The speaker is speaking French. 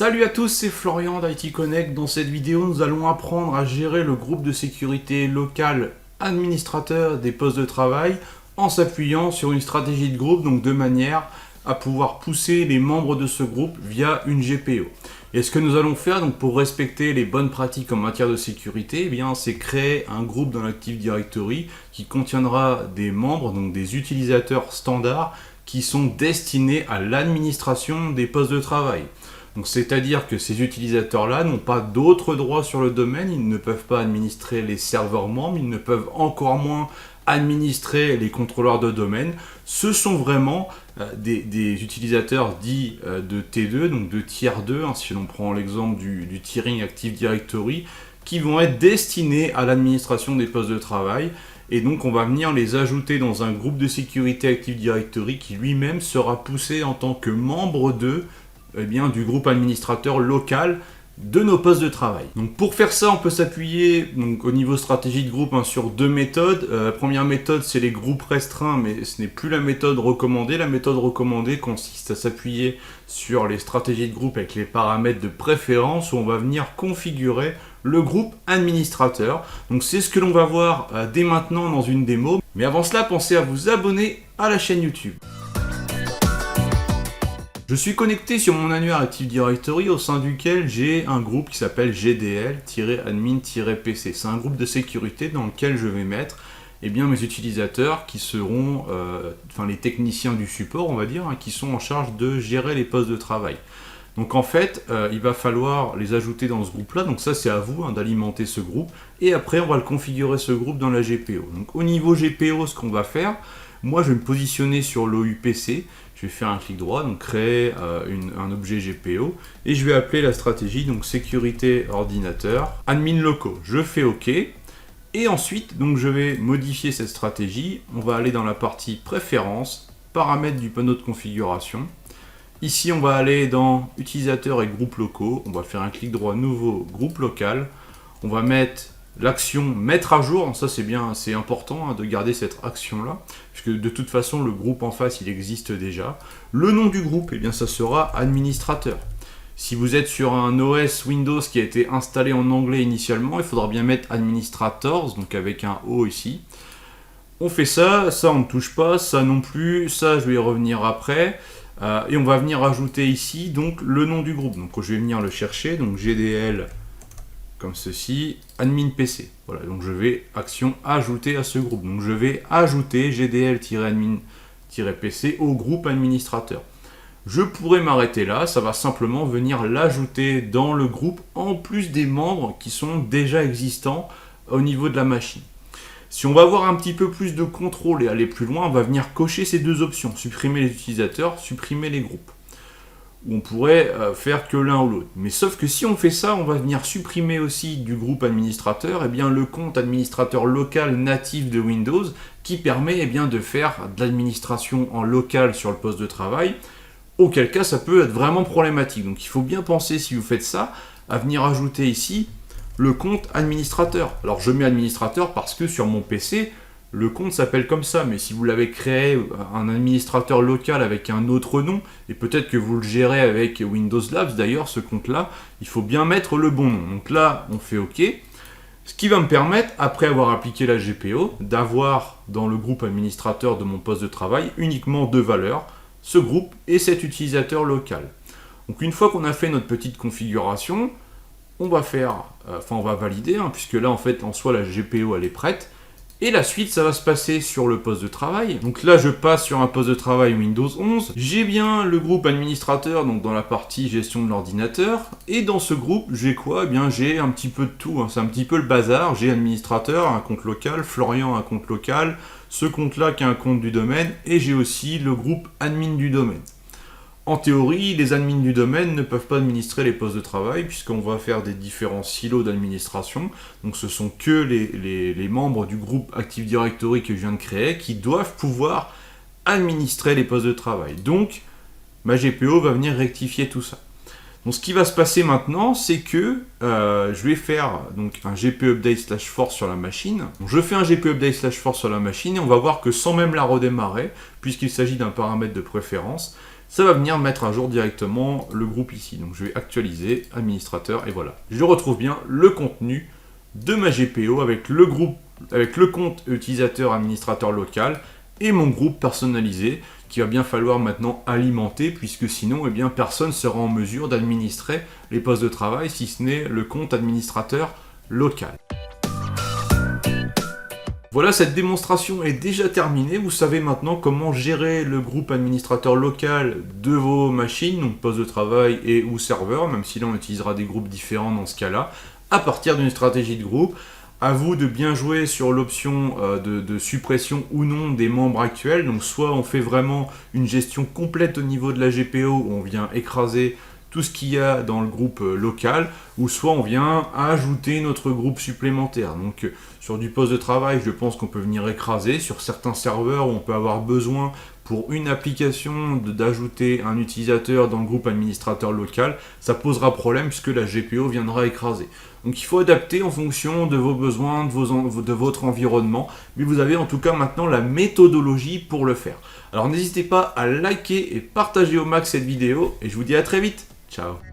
Salut à tous, c'est Florian d'IT Connect. Dans cette vidéo, nous allons apprendre à gérer le groupe de sécurité local administrateur des postes de travail en s'appuyant sur une stratégie de groupe, donc de manière à pouvoir pousser les membres de ce groupe via une GPO. Et ce que nous allons faire donc pour respecter les bonnes pratiques en matière de sécurité, eh bien, c'est créer un groupe dans l'Active Directory qui contiendra des membres, donc des utilisateurs standards qui sont destinés à l'administration des postes de travail. Donc c'est-à-dire que ces utilisateurs-là n'ont pas d'autres droits sur le domaine, ils ne peuvent pas administrer les serveurs membres, ils ne peuvent encore moins administrer les contrôleurs de domaine. Ce sont vraiment des utilisateurs dits de T2, donc de tiers 2, si l'on prend l'exemple du tiering Active Directory, qui vont être destinés à l'administration des postes de travail. Et donc on va venir les ajouter dans un groupe de sécurité Active Directory qui lui-même sera poussé en tant que membre du groupe administrateur local de nos postes de travail. Donc pour faire ça, on peut s'appuyer au niveau stratégie de groupe sur deux méthodes. La première méthode, c'est les groupes restreints, mais ce n'est plus la méthode recommandée. La méthode recommandée consiste à s'appuyer sur les stratégies de groupe avec les paramètres de préférence où on va venir configurer le groupe administrateur. Donc c'est ce que l'on va voir dès maintenant dans une démo. Mais avant cela, pensez à vous abonner à la chaîne YouTube. Je suis connecté sur mon annuaire Active Directory au sein duquel j'ai un groupe qui s'appelle GDL-admin-PC. C'est un groupe de sécurité dans lequel je vais mettre mes utilisateurs qui seront les techniciens du support, on va dire, qui sont en charge de gérer les postes de travail. Donc en fait, il va falloir les ajouter dans ce groupe-là. Donc ça, c'est à vous d'alimenter ce groupe. Et après, on va le configurer ce groupe dans la GPO. Donc au niveau GPO, ce qu'on va faire, moi, je vais me positionner sur l'OUPC. Je vais faire un clic droit, donc créer un objet GPO. Et je vais appeler la stratégie, donc sécurité ordinateur, admin locaux. Je fais OK. Et ensuite, donc, je vais modifier cette stratégie. On va aller dans la partie préférences, paramètres du panneau de configuration. Ici, on va aller dans utilisateur et groupes locaux. On va faire un clic droit, nouveau groupe local. On va mettre l'action mettre à jour. Ça, c'est bien, c'est important de garder cette action-là, puisque de toute façon, le groupe en face, il existe déjà. Le nom du groupe, ça sera administrateur. Si vous êtes sur un OS Windows qui a été installé en anglais initialement, il faudra bien mettre administrators, donc avec un O ici. On fait ça, on ne touche pas, ça non plus, ça je vais y revenir après. Et on va venir ajouter ici donc le nom du groupe. Donc je vais venir le chercher, donc GDL comme ceci, admin PC. Voilà, donc je vais action ajouter à ce groupe. Donc je vais ajouter GDL-admin-PC au groupe administrateur. Je pourrais m'arrêter là, ça va simplement venir l'ajouter dans le groupe en plus des membres qui sont déjà existants au niveau de la machine. Si on va avoir un petit peu plus de contrôle et aller plus loin, on va venir cocher ces deux options, supprimer les utilisateurs, supprimer les groupes. Ou on pourrait faire que l'un ou l'autre. Mais sauf que si on fait ça, on va venir supprimer aussi du groupe administrateur le compte administrateur local natif de Windows qui permet de faire de l'administration en local sur le poste de travail, auquel cas ça peut être vraiment problématique. Donc il faut bien penser, si vous faites ça, à venir ajouter ici le compte administrateur. Alors je mets administrateur parce que sur mon PC, le compte s'appelle comme ça, mais si vous l'avez créé un administrateur local avec un autre nom, et peut-être que vous le gérez avec Windows Labs, d'ailleurs ce compte-là, il faut bien mettre le bon nom. Donc là, on fait OK. Ce qui va me permettre, après avoir appliqué la GPO, d'avoir dans le groupe administrateur de mon poste de travail uniquement deux valeurs, ce groupe et cet utilisateur local. Donc une fois qu'on a fait notre petite configuration, on va valider, puisque là en fait en soi la GPO elle est prête. Et la suite, ça va se passer sur le poste de travail. Donc là, je passe sur un poste de travail Windows 11. J'ai bien le groupe administrateur, donc dans la partie gestion de l'ordinateur. Et dans ce groupe, j'ai quoi ? J'ai un petit peu de tout. C'est un petit peu le bazar. J'ai administrateur, un compte local, Florian, un compte local, ce compte-là qui a un compte du domaine. Et j'ai aussi le groupe admin du domaine. En théorie, les admins du domaine ne peuvent pas administrer les postes de travail puisqu'on va faire des différents silos d'administration. Donc ce sont que les membres du groupe Active Directory que je viens de créer qui doivent pouvoir administrer les postes de travail. Donc ma GPO va venir rectifier tout ça. Donc ce qui va se passer maintenant, c'est que je vais faire donc un GPU update slash force sur la machine. Donc, je fais un GPU update slash force sur la machine et on va voir que sans même la redémarrer, puisqu'il s'agit d'un paramètre de préférence, ça va venir mettre à jour directement le groupe ici. Donc je vais actualiser, administrateur, et voilà. Je retrouve bien le contenu de ma GPO avec le groupe, avec le compte utilisateur administrateur local et mon groupe personnalisé qu'il va bien falloir maintenant alimenter, puisque sinon, eh bien, personne ne sera en mesure d'administrer les postes de travail si ce n'est le compte administrateur local. Voilà, cette démonstration est déjà terminée. Vous savez maintenant comment gérer le groupe administrateur local de vos machines, donc poste de travail et ou serveur, même si là on utilisera des groupes différents dans ce cas-là, à partir d'une stratégie de groupe. À vous de bien jouer sur l'option de suppression ou non des membres actuels. Donc soit on fait vraiment une gestion complète au niveau de la GPO où on vient écraser tout ce qu'il y a dans le groupe local, ou soit on vient ajouter notre groupe supplémentaire. Donc sur du poste de travail, je pense qu'on peut venir écraser. Sur certains serveurs où on peut avoir besoin pour une application d'ajouter un utilisateur dans le groupe administrateur local, ça posera problème puisque la GPO viendra écraser. Donc il faut adapter en fonction de vos besoins, de votre environnement, mais vous avez en tout cas maintenant la méthodologie pour le faire. Alors n'hésitez pas à liker et partager au max cette vidéo, et je vous dis à très vite. Ciao.